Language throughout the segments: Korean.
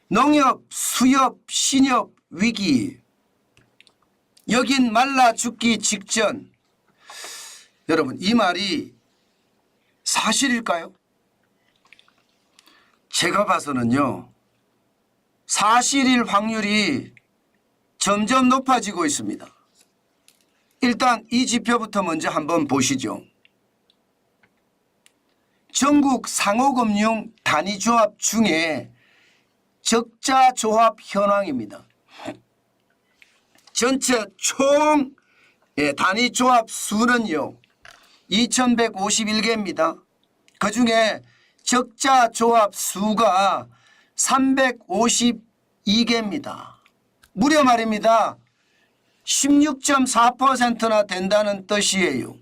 농협, 수협, 신협 위기. 여긴 말라 죽기 직전. 여러분, 이 말이 사실일까요? 제가 봐서는요, 사실일 확률이 점점 높아지고 있습니다. 일단 이 지표부터 먼저 한번 보시죠. 전국 상호금융 단위조합 중에 적자조합 현황입니다. 전체 총 단위조합 수는요 2151개입니다. 그중에 적자조합 수가 352개입니다. 무려 말입니다. 16.4%나 된다는 뜻이에요.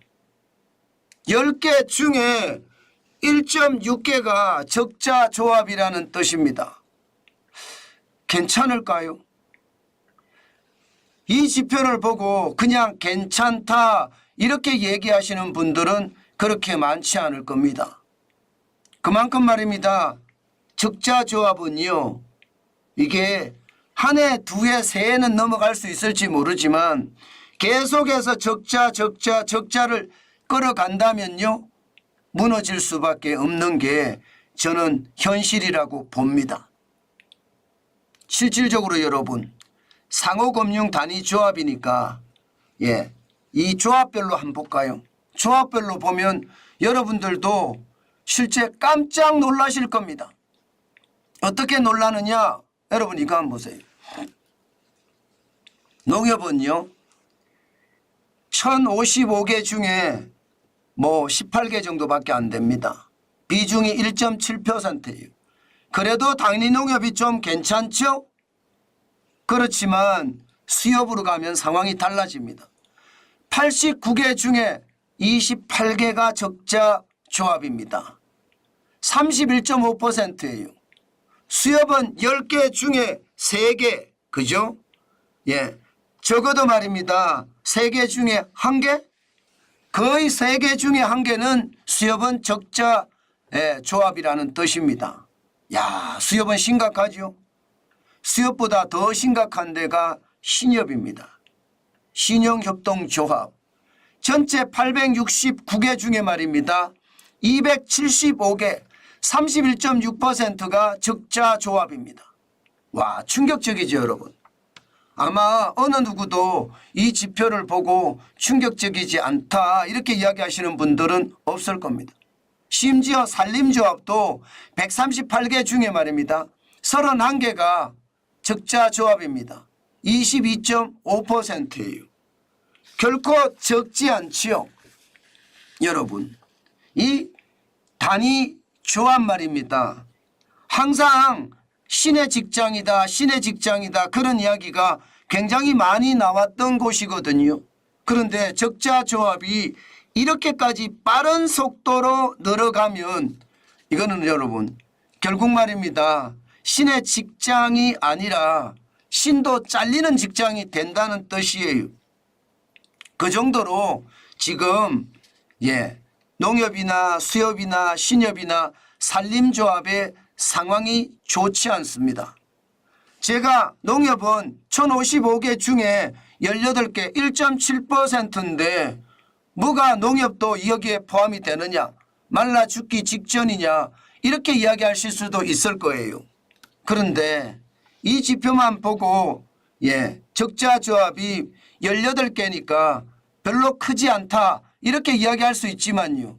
10개 중에 1.6개가 적자조합이라는 뜻입니다. 괜찮을까요? 이 지표를 보고 그냥 괜찮다 이렇게 얘기하시는 분들은 그렇게 많지 않을 겁니다. 그만큼 말입니다. 적자조합은요, 이게 한 해, 두 해, 세 해는 넘어갈 수 있을지 모르지만 계속해서 적자를 끌어간다면요, 무너질 수밖에 없는 게 저는 현실이라고 봅니다. 실질적으로 여러분, 상호금융 단위조합이니까 이 조합별로 한번 볼까요? 조합별로 보면 여러분들도 실제 깜짝 놀라실 겁니다. 어떻게 놀라느냐? 여러분 이거 한번 보세요. 농협은요 1055개 중에 뭐 18개 정도밖에 안 됩니다. 비중이 1.7%예요. 그래도 당연히 농협이 좀 괜찮죠? 그렇지만 수협으로 가면 상황이 달라집니다. 89개 중에 28개가 적자 조합입니다. 31.5%예요. 수협은 10개 중에 3개, 그죠? 적어도 말입니다. 3개 중에 1개? 거의 3개 중에 1개는 수협은 적자 조합이라는 뜻입니다. 야, 수협은 심각하죠? 수협보다 더 심각한 데가 신협입니다. 신용협동조합. 전체 869개 중에 말입니다. 275개, 31.6%가 적자 조합입니다. 와, 충격적이죠, 여러분. 아마 어느 누구도 이 지표를 보고 충격적이지 않다 이렇게 이야기하시는 분들은 없을 겁니다. 심지어 산림조합도 138개 중에 말입니다. 31개가 적자 조합입니다. 22.5%예요. 결코 적지 않지요. 여러분, 이 단위 조합 말입니다. 항상 신의 직장이다, 신의 직장이다 그런 이야기가 굉장히 많이 나왔던 곳이거든요. 그런데 적자 조합이 이렇게까지 빠른 속도로 늘어가면 이거는 여러분 결국 말입니다. 신의 직장이 아니라 신도 잘리는 직장이 된다는 뜻이에요. 그 정도로 지금 농협이나 수협이나 신협이나 산림조합의 상황이 좋지 않습니다. 제가 농협은 1055개 중에 18개 1.7%인데 뭐가 농협도 여기에 포함이 되느냐, 말라 죽기 직전이냐 이렇게 이야기하실 수도 있을 거예요. 그런데 이 지표만 보고 적자 조합이 18개니까 별로 크지 않다 이렇게 이야기할 수 있지만요.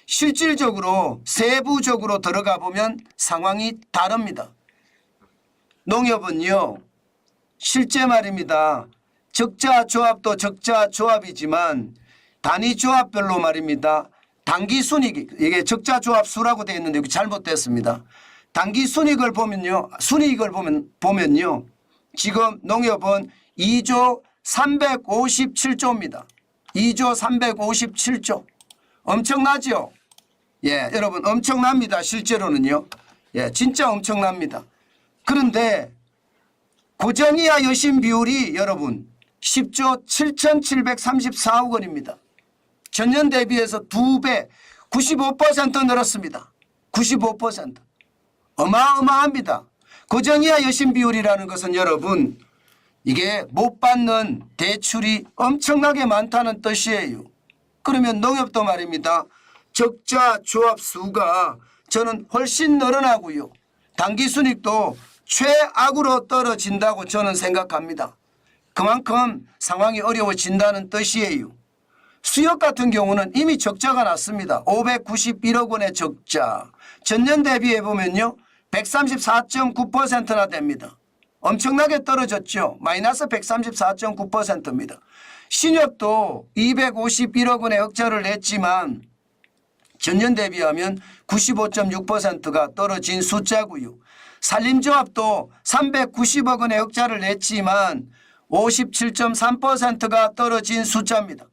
실질적으로 세부적으로 들어가 보면 상황이 다릅니다. 농협은요 실제 말입니다. 적자 조합도 적자 조합이지만 단위 조합별로 말입니다. 단기 순이익, 이게 적자 조합 수라고 되어 있는데 여기 잘못됐습니다. 단기 순이익을 보면요, 순이익을 보면요, 지금 농협은 2조 357조입니다. 2조 357조. 엄청나죠? 여러분 엄청납니다. 실제로는요. 진짜 엄청납니다. 그런데 고정이하 여신 비율이 여러분 10조 7,734억 원입니다. 전년 대비해서 2배 95% 늘었습니다. 95%. 어마어마합니다. 고정이하 여신 비율이라는 것은 여러분 이게 못 받는 대출이 엄청나게 많다는 뜻이에요. 그러면 농협도 말입니다. 적자 조합 수가 저는 훨씬 늘어나고요. 단기 순이익도 최악으로 떨어진다고 저는 생각합니다. 그만큼 상황이 어려워진다는 뜻이에요. 수협 같은 경우는 이미 적자가 났습니다. 591억 원의 적자. 전년 대비해 보면요. 134.9%나 됩니다. 엄청나게 떨어졌죠. 마이너스 134.9%입니다. 신협도 251억 원의 흑자를 냈지만 전년 대비하면 95.6%가 떨어진 숫자고요. 산림조합도 390억 원의 흑자를 냈지만 57.3%가 떨어진 숫자입니다.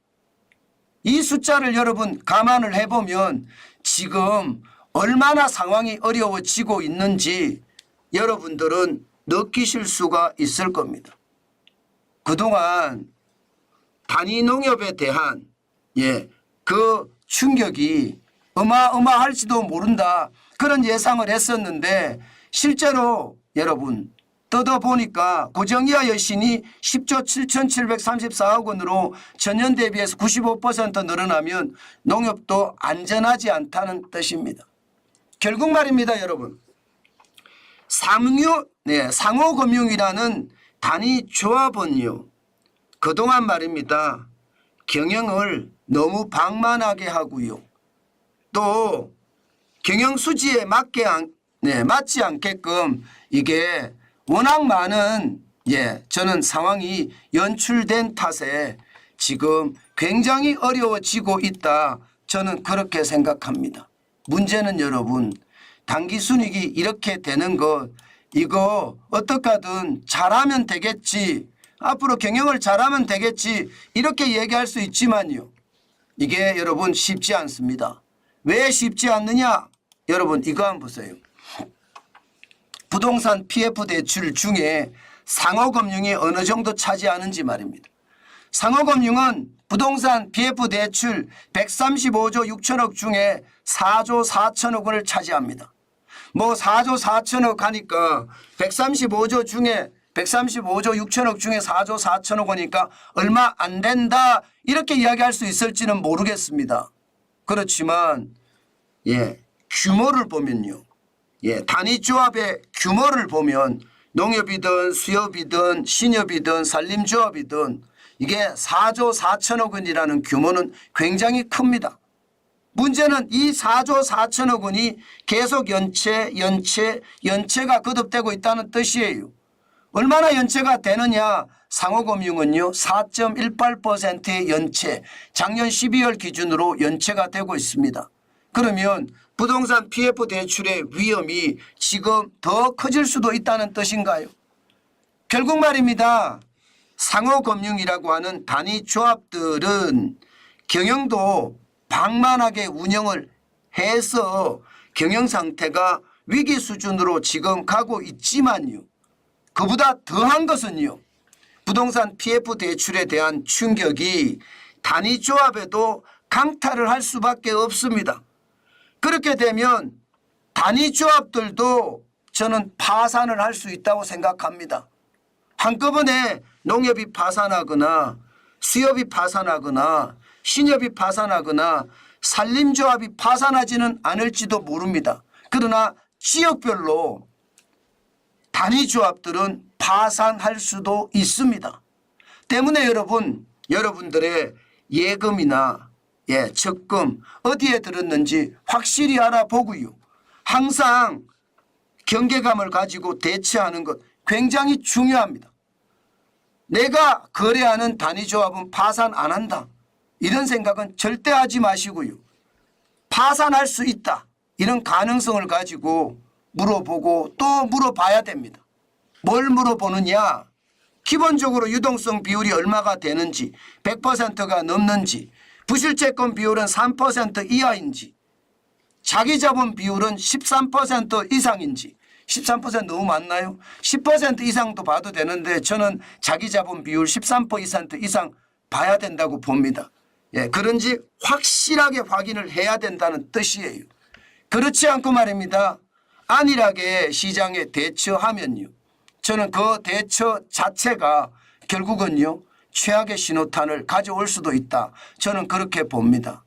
이 숫자를 여러분 감안을 해보면 지금 얼마나 상황이 어려워지고 있는지 여러분들은 느끼실 수가 있을 겁니다. 그동안 단위 농협에 대한 그 충격이 어마어마할지도 모른다 그런 예상을 했었는데 실제로 여러분 뜯어보니까 고정이하 여신이 10조 7,734억 원으로 전년 대비해서 95% 늘어나면 농협도 안전하지 않다는 뜻입니다. 결국 말입니다 여러분. 상호금융이라는 단위 조합은요. 그동안 말입니다. 경영을 너무 방만하게 하고요. 또 경영수지에 맞지 않게끔 이게 워낙 많은 저는 상황이 연출된 탓에 지금 굉장히 어려워지고 있다. 저는 그렇게 생각합니다. 문제는 여러분 단기순이익이 이렇게 되는 것 이거 어떡하든 잘하면 되겠지. 앞으로 경영을 잘하면 되겠지. 이렇게 얘기할 수 있지만요. 이게 여러분 쉽지 않습니다. 왜 쉽지 않느냐? 여러분 이거 한번 보세요. 부동산 PF 대출 중에 상호금융이 어느 정도 차지하는지 말입니다. 상호금융은 부동산 PF 대출 135조 6천억 중에 4조 4천억 원을 차지합니다. 뭐 4조 4천억 하니까 135조 6천억 중에 4조 4천억 원이니까 얼마 안 된다 이렇게 이야기할 수 있을지는 모르겠습니다. 그렇지만 규모를 보면요. 단위조합의 규모를 보면 농협이든 수협이든 신협이든 산림조합이든 이게 4조 4천억 원이라는 규모는 굉장히 큽니다. 문제는 이 4조 4천억 원이 계속 연체가 거듭되고 있다는 뜻이에요. 얼마나 연체가 되느냐? 상호금융은요 4.18%의 연체, 작년 12월 기준으로 연체가 되고 있습니다. 그러면 부동산 PF 대출의 위험이 지금 더 커질 수도 있다는 뜻인가요? 결국 말입니다. 상호금융이라고 하는 단위 조합들은 경영도 방만하게 운영을 해서 경영 상태가 위기 수준으로 지금 가고 있지만요. 그보다 더한 것은요. 부동산 PF 대출에 대한 충격이 단위 조합에도 강타를 할 수밖에 없습니다. 그렇게 되면 단위 조합들도 저는 파산을 할 수 있다고 생각합니다. 한꺼번에 농협이 파산하거나 수협이 파산하거나 신협이 파산하거나 산림조합이 파산하지는 않을지도 모릅니다. 그러나 지역별로 단위조합들은 파산할 수도 있습니다. 때문에 여러분들의 예금이나 적금 어디에 들었는지 확실히 알아보고요. 항상 경계감을 가지고 대처하는 것 굉장히 중요합니다. 내가 거래하는 단위조합은 파산 안 한다. 이런 생각은 절대 하지 마시고요. 파산할 수 있다. 이런 가능성을 가지고 물어보고 또 물어봐야 됩니다. 뭘 물어보느냐? 기본적으로 유동성 비율이 얼마가 되는지, 100%가 넘는지, 부실채권 비율은 3% 이하인지, 자기자본 비율은 13% 이상인지, 13% 너무 많나요? 10% 이상도 봐도 되는데 저는 자기자본 비율 13% 이상 봐야 된다고 봅니다. 그런지 확실하게 확인을 해야 된다는 뜻이에요. 그렇지 않고 말입니다. 안일하게 시장에 대처하면요, 저는 그 대처 자체가 결국은요 최악의 신호탄을 가져올 수도 있다. 저는 그렇게 봅니다.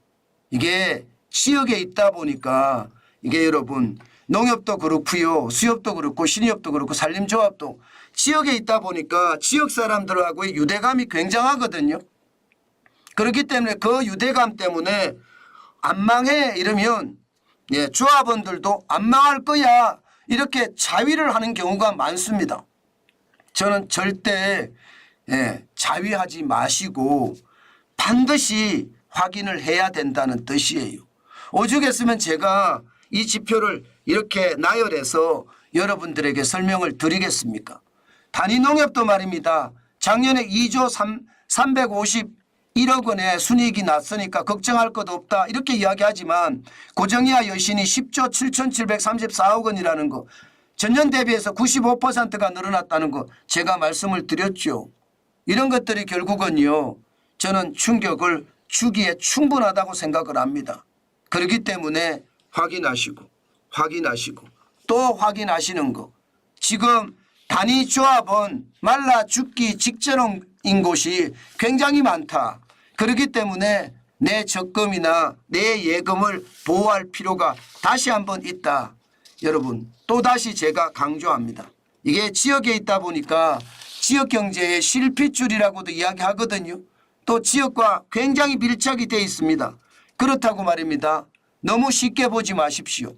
이게 지역에 있다 보니까 이게 여러분 농협도 그렇고요, 수협도 그렇고 신협도 그렇고 산림조합도 지역에 있다 보니까 지역 사람들하고의 유대감이 굉장하거든요. 그렇기 때문에 그 유대감 때문에 안 망해 이러면 조합원들도 안 망할 거야 이렇게 자위를 하는 경우가 많습니다. 저는 절대 자위하지 마시고 반드시 확인을 해야 된다는 뜻이에요. 오죽했으면 제가 이 지표를 이렇게 나열해서 여러분들에게 설명을 드리겠습니까? 단위농협도 말입니다. 작년에 2조 351억 원의 순이익이 났으니까 걱정할 것 없다 이렇게 이야기하지만 고정이하 여신이 10조 7,734억 원이라는 거, 전년 대비해서 95%가 늘어났다는 거 제가 말씀을 드렸죠. 이런 것들이 결국은요 저는 충격을 주기에 충분하다고 생각을 합니다. 그렇기 때문에 확인하시고 또 확인하시는 거, 지금 단위 조합은 말라 죽기 직전인 곳이 굉장히 많다. 그렇기 때문에 내 적금이나 내 예금을 보호할 필요가 다시 한번 있다. 여러분 또다시 제가 강조합니다. 이게 지역에 있다 보니까 지역경제의 실핏줄이라고도 이야기하거든요. 또 지역과 굉장히 밀착이 되어 있습니다. 그렇다고 말입니다. 너무 쉽게 보지 마십시오.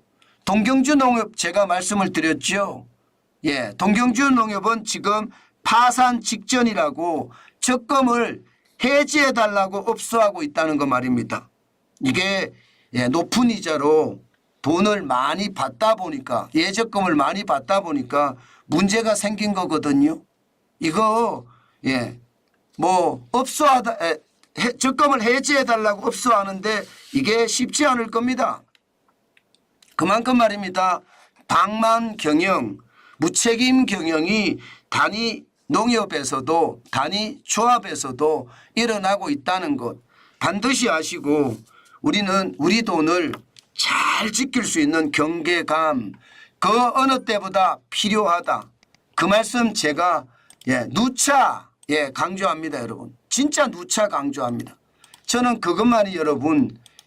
동경주 농협 제가 말씀을 드렸죠. 동경주 농협은 지금 파산 직전이라고 적금을 해지해달라고 업소하고 있다는 거 말입니다. 이게 높은 이자로 돈을 많이 받다 보니까, 예적금을 많이 받다 보니까 문제가 생긴 거거든요. 이거 업소하다 적금을 해지해달라고 업소하는데 이게 쉽지 않을 겁니다. 그만큼 말입니다. 방만 경영, 무책임 경영이 단위 농협에서도 단위 조합에서도 일어나고 있다는 것 반드시 아시고, 우리는 우리 돈을 잘 지킬 수 있는 경계감, 그 어느 때보다 필요하다. 그 말씀 제가 누차 강조합니다. 여러분 진짜 누차 강조합니다. 저는 그것만이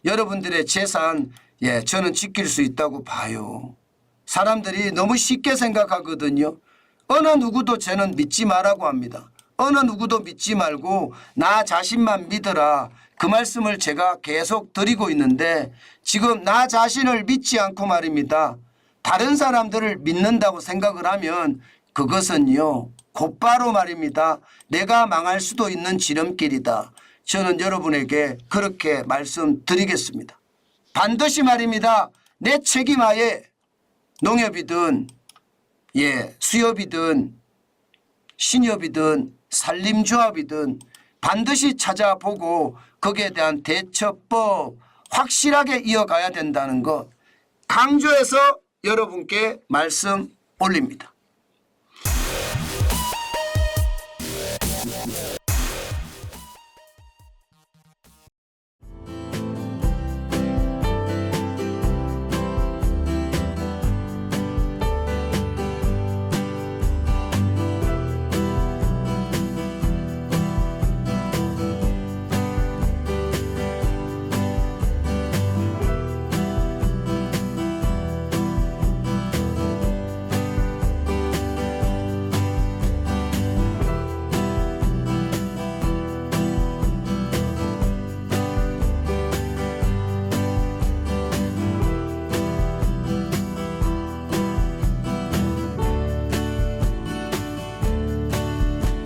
여러분들의 재산 저는 지킬 수 있다고 봐요. 사람들이 너무 쉽게 생각하거든요. 어느 누구도 저는 믿지 말라고 합니다. 어느 누구도 믿지 말고 나 자신만 믿어라. 그 말씀을 제가 계속 드리고 있는데 지금 나 자신을 믿지 않고 말입니다. 다른 사람들을 믿는다고 생각을 하면 그것은요 곧바로 말입니다. 내가 망할 수도 있는 지름길이다. 저는 여러분에게 그렇게 말씀드리겠습니다. 반드시 말입니다. 내 책임하에 농협이든 수협이든 신협이든 산림조합이든 반드시 찾아보고 거기에 대한 대처법 확실하게 이어가야 된다는 것 강조해서 여러분께 말씀 올립니다.